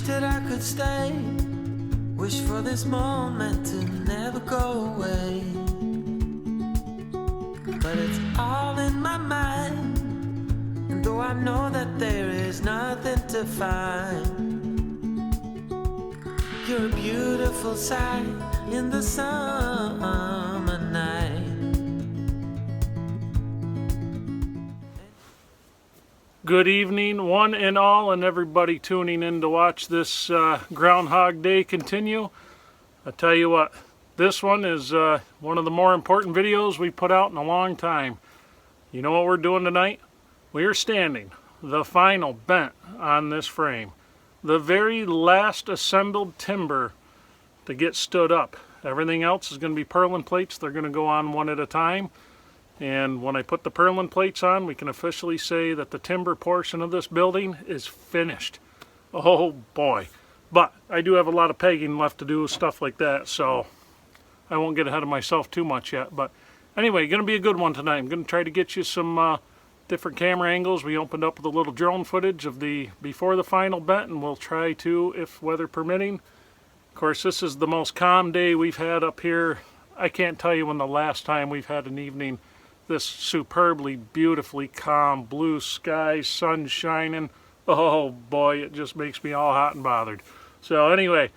that I could stay. Wish for this moment to never go away. But it's all in my mind, and though I know that there is nothing to find, you're a beautiful sight in the summer night. Good evening, one and all, and everybody tuning in to watch this Groundhog Day continue. I tell you what, this one is one of the more important videos we put out in a long time. You know what we're doing tonight? We are standing the final bent on this frame. The very last assembled timber to get stood up. Everything else is going to be purlin plates. They're going to go on one at a time. And when I put the purlin plates on, we can officially say that the timber portion of this building is finished. Oh boy. But I do have a lot of pegging left to do, stuff like that, so I won't get ahead of myself too much yet. But anyway, going to be a good one tonight. I'm going to try to get you some different camera angles. We opened up with a little drone footage of the before the final bent, and we'll try to, if weather permitting. Of course, this is the most calm day we've had up here. I can't tell you when the last time we've had an evening this superbly, beautifully calm, blue skies, sun shining. Oh boy, it just makes me all hot and bothered. So anyway,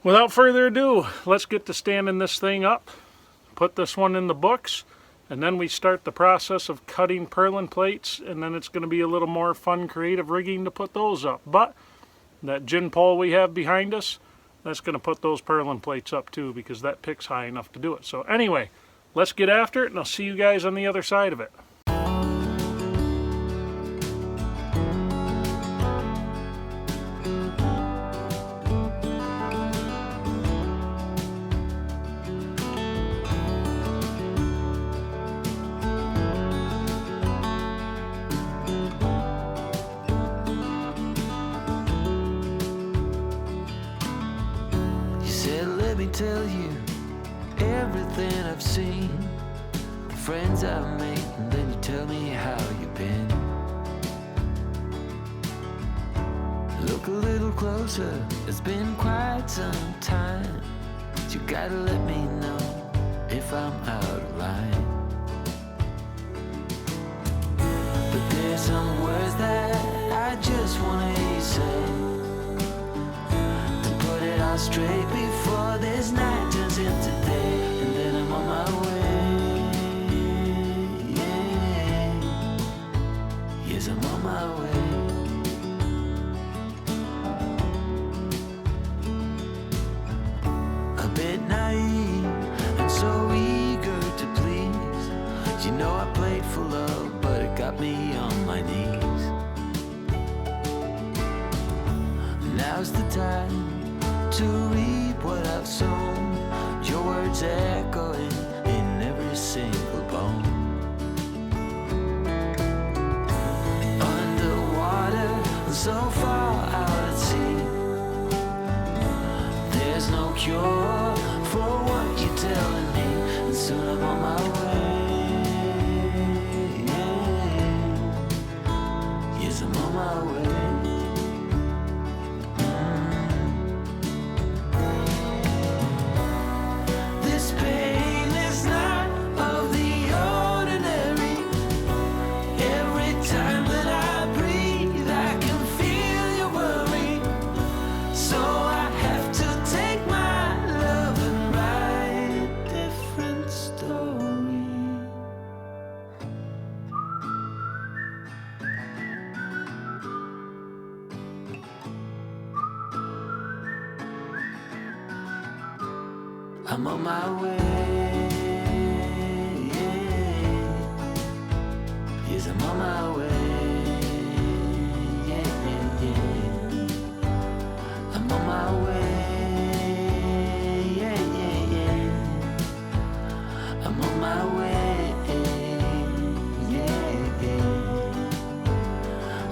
without further ado, let's get to standing this thing up, put this one in the books, and then we start the process of cutting purlin plates, and then it's going to be a little more fun, creative rigging to put those up. But that gin pole we have behind us, that's going to put those purlin plates up too, because that pick's high enough to do it. So anyway, let's get after it, and I'll see you guys on the other side of it. You said, let me tell you everything I've seen, the friends I've made, and then you tell me how you've been. Look a little closer, it's been quite some time. You gotta let me know if I'm out of line. But there's some words that I just wanna hear you say, to put it all straight before this night turns into day, and then I'm on my way. Yeah. Yes, I'm on my way. A bit naive and so eager to please. You know I played for love, but it got me on my knees. Now's the time to reap what I've sown. Your words echoing in every single bone. Underwater, so far out at sea, there's no cure for what you're telling me, and soon I'm on my way. Yes, I'm on my way. I'm on my way. Yes, I'm on my way. Yeah, yeah, yeah. I'm on my way. Yeah, yeah, yeah. I'm on my way. Yeah, yeah.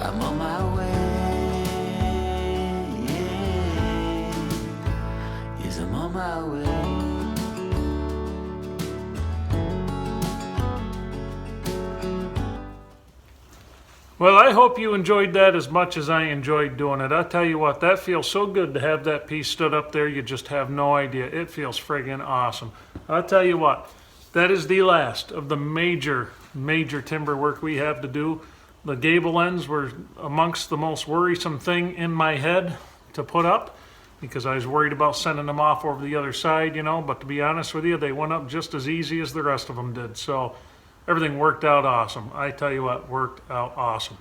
I'm on my way. Yeah. Yes, I'm on my way. Well, I hope you enjoyed that as much as I enjoyed doing it. I'll tell you what, that feels so good to have that piece stood up there. You just have no idea. It feels friggin' awesome. I'll tell you what, that is the last of the major timber work we have to do. The gable ends were amongst the most worrisome thing in my head to put up because I was worried about sending them off over the other side, you know, but to be honest with you, they went up just as easy as the rest of them did. So everything worked out awesome. I tell you what, worked out awesome.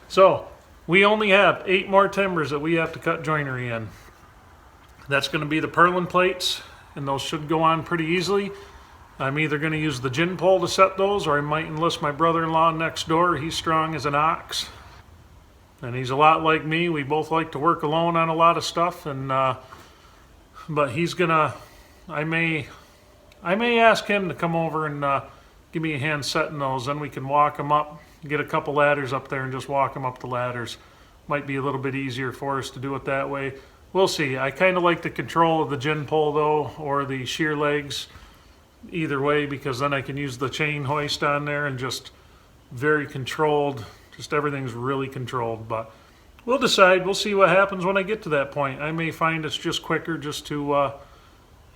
So we only have 8 more timbers that we have to cut joinery in. That's going to be the purling plates, and those should go on pretty easily. I'm either going to use the gin pole to set those, or I might enlist my brother-in-law next door. He's strong as an ox, and he's a lot like me. We both like to work alone on a lot of stuff, and but he's gonna. I may ask him to come over and give me a hand setting those. Then we can walk them up, get a couple ladders up there, and just walk them up the ladders. Might be a little bit easier for us to do it that way. We'll see. I kind of like the control of the gin pole though, or the shear legs. Either way, because then I can use the chain hoist on there and just very controlled. Just everything's really controlled. But we'll decide. We'll see what happens when I get to that point. I may find it's just quicker just to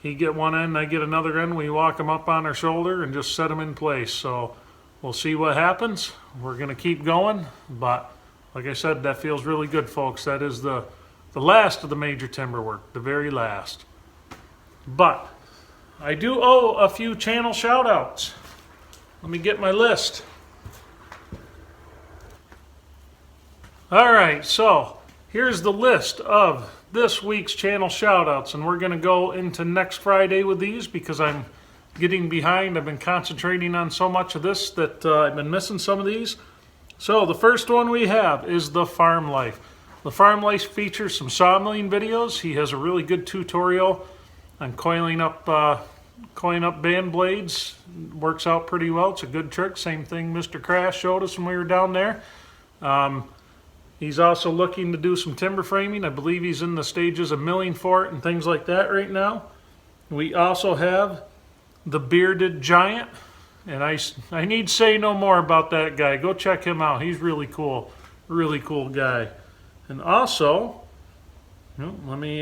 he get one end, I get another end. We walk them up on our shoulder and just set them in place. So we'll see what happens. We're going to keep going. But like I said, that feels really good, folks. That is the last of the major timber work. The very last. But I do owe a few channel shout-outs. Let me get my list. Alright, so here's the list of this week's channel shout-outs, and we're going to go into next Friday with these because I'm getting behind. I've been concentrating on so much of this that I've been missing some of these. So the first one we have is the Farm Life. The Farm Life features some sawmilling videos. He has a really good tutorial on coiling up band blades. Works out pretty well. It's a good trick. Same thing Mr. Crash showed us when we were down there. He's also looking to do some timber framing. I believe he's in the stages of milling for it and things like that right now. We also have the Bearded Giant, and I need say no more about that guy. Go check him out. He's really cool guy. And also, let me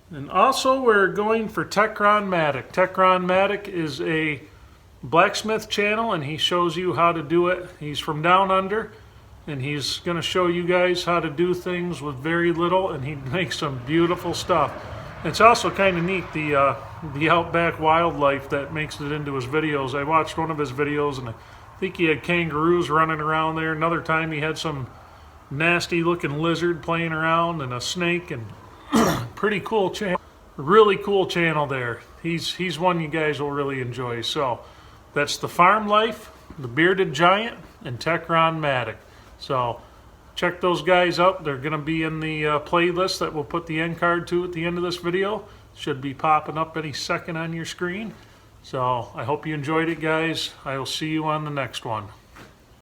and also we're going for Techron Matic. Techron Matic is a blacksmith channel, and he shows you how to do it. He's from down under, and he's going to show you guys how to do things with very little, and he makes some beautiful stuff. It's also kind of neat, the outback wildlife that makes it into his videos. I watched one of his videos, and I think he had kangaroos running around there. Another time he had some nasty looking lizard playing around and a snake, and pretty cool channel. Really cool channel there. He's one you guys will really enjoy. So that's the Farm Life, the Bearded Giant, and Techron Matic. So check those guys out. They're going to be in the playlist that we'll put the end card to at the end of this video. Should be popping up any second on your screen. So I hope you enjoyed it, guys. I will see you on the next one.